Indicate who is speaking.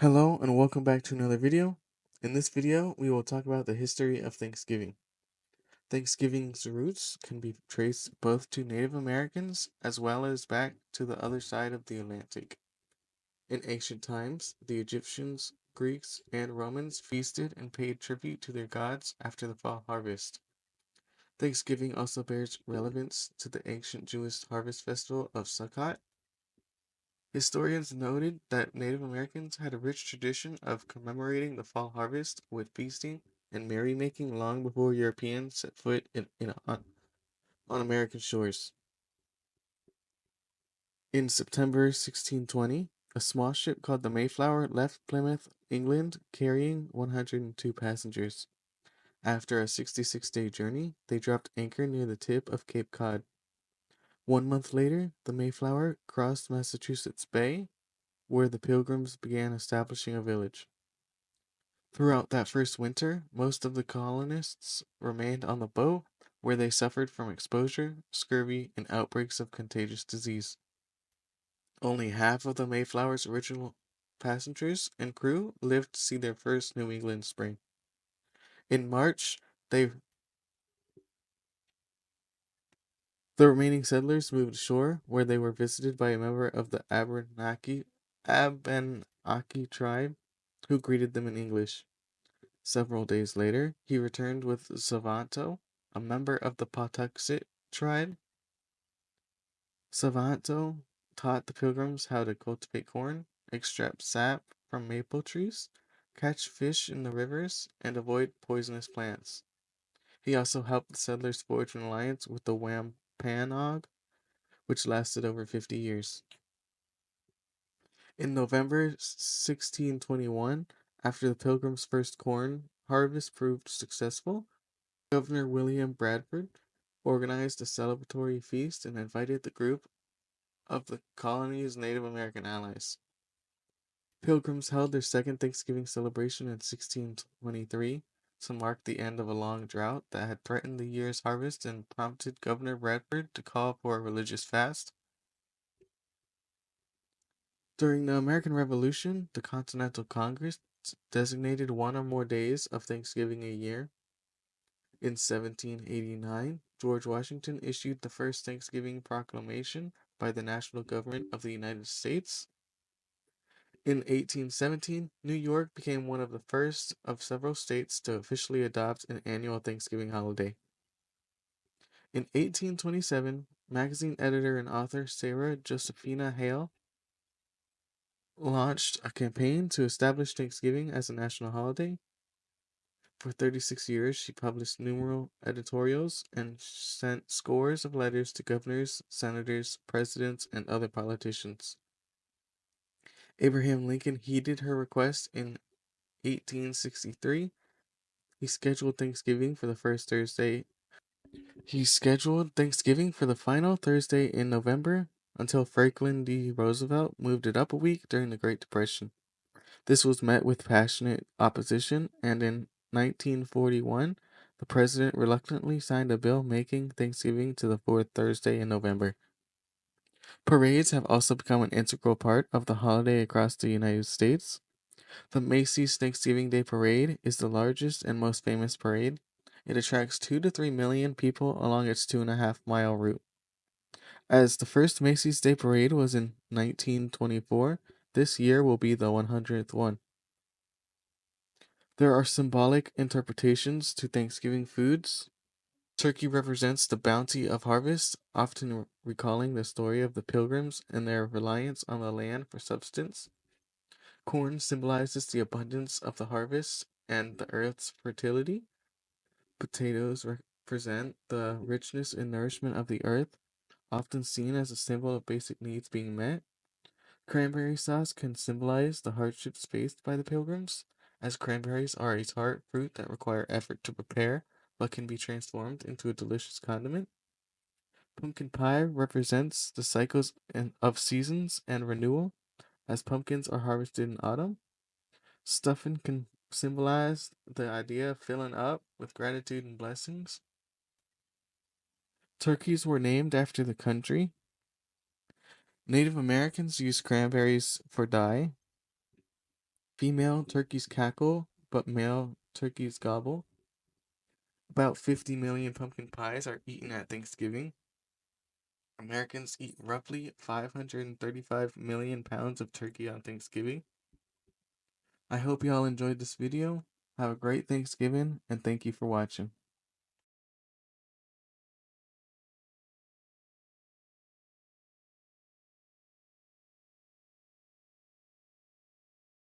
Speaker 1: Hello and welcome back to another video. In this video, we will talk about the history of Thanksgiving. Thanksgiving's roots can be traced both to Native Americans as well as back to the other side of the Atlantic. In ancient times, the Egyptians, Greeks, and Romans feasted and paid tribute to their gods after the fall harvest. Thanksgiving also bears relevance to the ancient Jewish harvest festival of Sukkot. Historians noted that Native Americans had a rich tradition of commemorating the fall harvest with feasting and merrymaking long before Europeans set foot on American shores. In September 1620, a small ship called the Mayflower left Plymouth, England, carrying 102 passengers. After a 66-day journey, they dropped anchor near the tip of Cape Cod. 1 month later, the Mayflower crossed Massachusetts Bay, where the Pilgrims began establishing a village. Throughout that first winter, most of the colonists remained on the boat, where they suffered from exposure, scurvy, and outbreaks of contagious disease. Only half of the Mayflower's original passengers and crew lived to see their first New England spring. In March, they the remaining settlers moved ashore, where they were visited by a member of the Abenaki tribe, who greeted them in English. Several days later, he returned with Savanto, a member of the Patuxet tribe. Savanto taught the Pilgrims how to cultivate corn, extract sap from maple trees, catch fish in the rivers, and avoid poisonous plants. He also helped the settlers forge an alliance with the Wampanoag, which lasted over 50 years. In November 1621, after the Pilgrims' first corn harvest proved successful, Governor William Bradford organized a celebratory feast and invited the group of the colony's Native American allies. Pilgrims held their second Thanksgiving celebration in 1623 to mark the end of a long drought that had threatened the year's harvest and prompted Governor Bradford to call for a religious fast. During the American Revolution, the Continental Congress designated one or more days of Thanksgiving a year. In 1789, George Washington issued the first Thanksgiving proclamation by the national government of the United States. In 1817, New York became one of the first of several states to officially adopt an annual Thanksgiving holiday. In 1827, magazine editor and author Sarah Josephina Hale launched a campaign to establish Thanksgiving as a national holiday. For 36 years, she published numerous editorials and sent scores of letters to governors, senators, presidents, and other politicians. Abraham Lincoln heeded her request in 1863. He scheduled Thanksgiving for the final Thursday in November until Franklin D. Roosevelt moved it up a week during the Great Depression. This was met with passionate opposition, and in 1941, the president reluctantly signed a bill making Thanksgiving to the fourth Thursday in November. Parades have also become an integral part of the holiday across the United States. The Macy's Thanksgiving Day Parade is the largest and most famous parade. It attracts 2 to 3 million people along its 2.5-mile route. As the first Macy's Day Parade was in 1924, this year will be the 100th one. There are symbolic interpretations to Thanksgiving foods. Turkey represents the bounty of harvest, often recalling the story of the Pilgrims and their reliance on the land for substance. Corn symbolizes the abundance of the harvest and the earth's fertility. Potatoes represent the richness and nourishment of the earth, often seen as a symbol of basic needs being met. Cranberry sauce can symbolize the hardships faced by the Pilgrims, as cranberries are a tart fruit that require effort to prepare, but can be transformed into a delicious condiment. Pumpkin pie represents the cycles of seasons and renewal, as pumpkins are harvested in autumn. Stuffing can symbolize the idea of filling up with gratitude and blessings. Turkeys were named after the country. Native Americans used cranberries for dye. Female turkeys cackle, but male turkeys gobble. About 50 million pumpkin pies are eaten at Thanksgiving. Americans eat roughly 535 million pounds of turkey on Thanksgiving. I hope you all enjoyed this video. Have a great Thanksgiving, and thank you for watching.